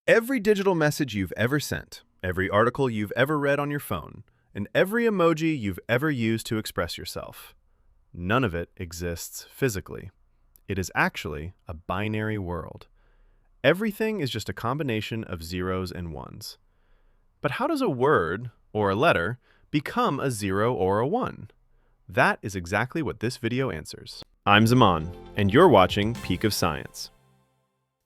Every digital message you've ever sent, every article you've ever read on your phone, and every emoji you've ever used to express yourself, none of it exists physically. It is actually a binary world. Everything is just a combination of zeros and ones. But how does a word, or a letter, become a zero or a one? That is exactly what this video answers. I'm Zaman, and you're watching Peak of Science.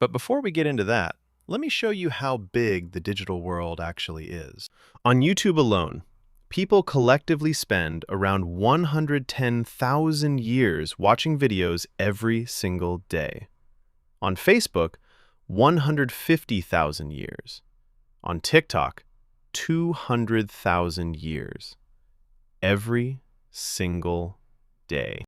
But before we get into that, let me show you how big the digital world actually is. On YouTube alone, people collectively spend around 110,000 years watching videos every single day. On Facebook, 150,000 years. On TikTok, 200,000 years. Every single day.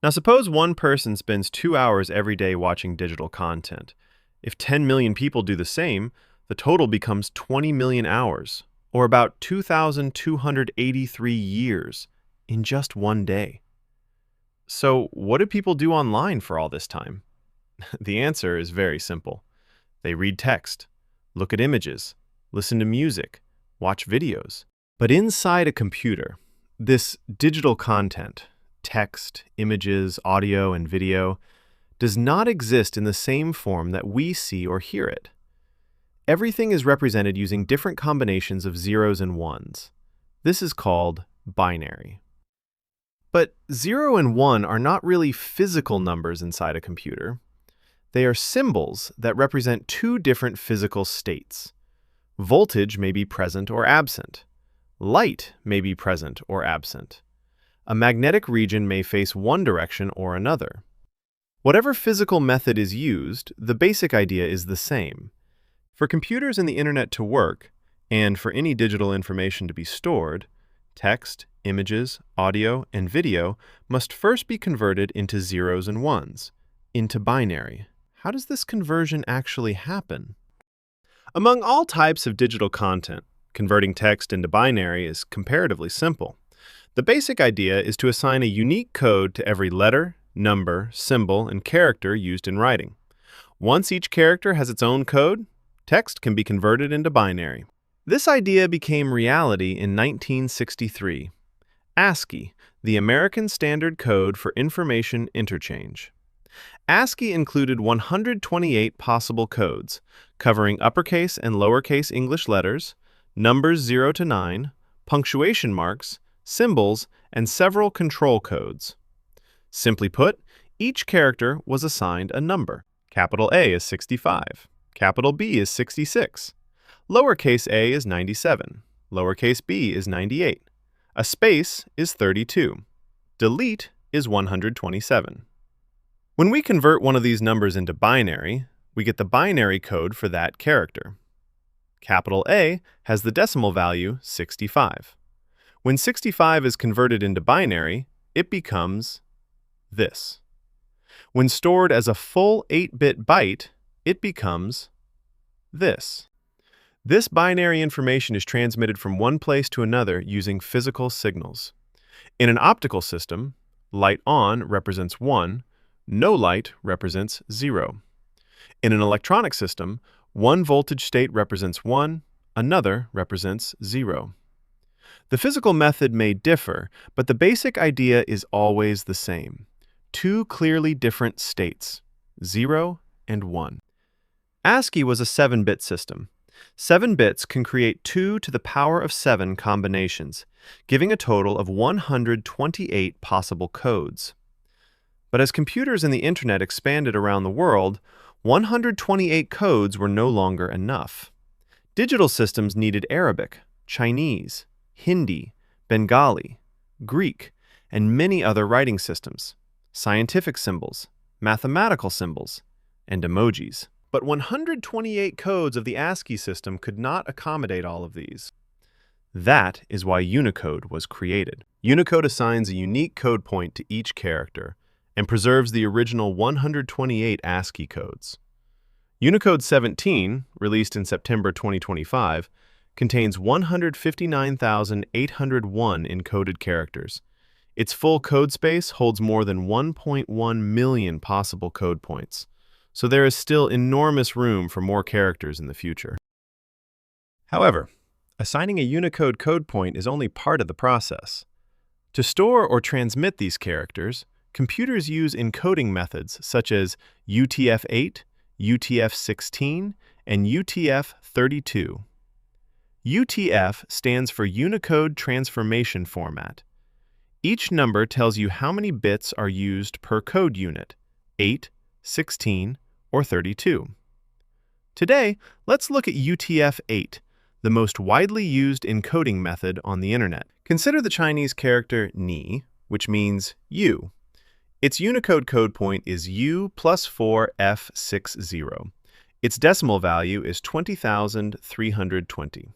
Now suppose one person spends 2 hours every day watching digital content. If 10 million people do the same, the total becomes 20 million hours, or about 2,283 years in just one day. So what do people do online for all this time? The answer is very simple. They read text, look at images, listen to music, watch videos. But inside a computer, this digital content, text, images, audio, and video, does not exist in the same form that we see or hear it. Everything is represented using different combinations of zeros and ones. This is called binary. But 0 and 1 are not really physical numbers inside a computer. They are symbols that represent two different physical states. Voltage may be present or absent. Light may be present or absent. A magnetic region may face one direction or another. Whatever physical method is used, the basic idea is the same. For computers and the internet to work, and for any digital information to be stored, text, images, audio, and video must first be converted into zeros and ones, into binary. How does this conversion actually happen? Among all types of digital content, converting text into binary is comparatively simple. The basic idea is to assign a unique code to every letter, number, symbol, and character used in writing. Once each character has its own code, text can be converted into binary. This idea became reality in 1963. ASCII, the American Standard Code for Information Interchange. ASCII included 128 possible codes, covering uppercase and lowercase English letters, numbers 0 to 9, punctuation marks, symbols, and several control codes. Simply put, each character was assigned a number. Capital A is 65. Capital B is 66. Lowercase a is 97. Lowercase b is 98. A space is 32. Delete is 127. When we convert one of these numbers into binary, we get the binary code for that character. Capital A has the decimal value 65. When 65 is converted into binary, it becomes this. When stored as a full 8-bit byte, it becomes this. This binary information is transmitted from one place to another using physical signals. In an optical system, light on represents 1, no light represents 0. In an electronic system, one voltage state represents 1, another represents 0. The physical method may differ, but the basic idea is always the same. Two clearly different states, 0 and 1. ASCII was a 7-bit system. 7 bits can create 2 to the power of 7 combinations, giving a total of 128 possible codes. But as computers and the internet expanded around the world, 128 codes were no longer enough. Digital systems needed Arabic, Chinese, Hindi, Bengali, Greek, and many other writing systems, scientific symbols, mathematical symbols, and emojis. But 128 codes of the ASCII system could not accommodate all of these. That is why Unicode was created. Unicode assigns a unique code point to each character and preserves the original 128 ASCII codes. Unicode 17, released in September 2025, contains 159,801 encoded characters. Its full code space holds more than 1.1 million possible code points, so there is still enormous room for more characters in the future. However, assigning a Unicode code point is only part of the process. To store or transmit these characters, computers use encoding methods such as UTF-8, UTF-16, and UTF-32. UTF stands for Unicode Transformation Format. Each number tells you how many bits are used per code unit, 8, 16, or 32. Today, let's look at UTF-8, the most widely used encoding method on the internet. Consider the Chinese character ni, which means you. Its Unicode code point is U plus 4F60. Its decimal value is 20,320.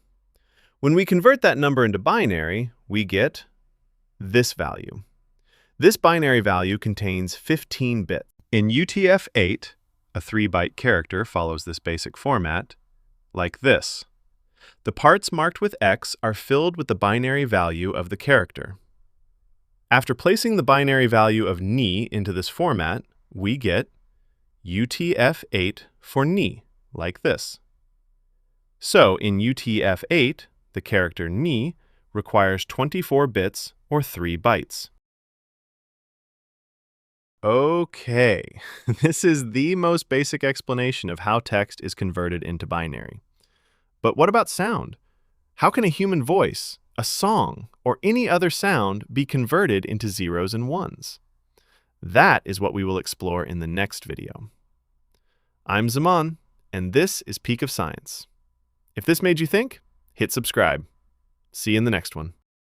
When we convert that number into binary, we get this value. This binary value contains 15 bits. In UTF-8, a 3-byte character follows this basic format, like this. The parts marked with X are filled with the binary value of the character. After placing the binary value of ni into this format, we get UTF-8 for ni, like this. So in UTF-8, the character ni requires 24 bits or 3 bytes. Okay, this is the most basic explanation of how text is converted into binary. But what about sound? How can a human voice, a song, or any other sound be converted into zeros and ones? That is what we will explore in the next video. I'm Zaman, and this is Peak of Science. If this made you think, hit subscribe. See you in the next one.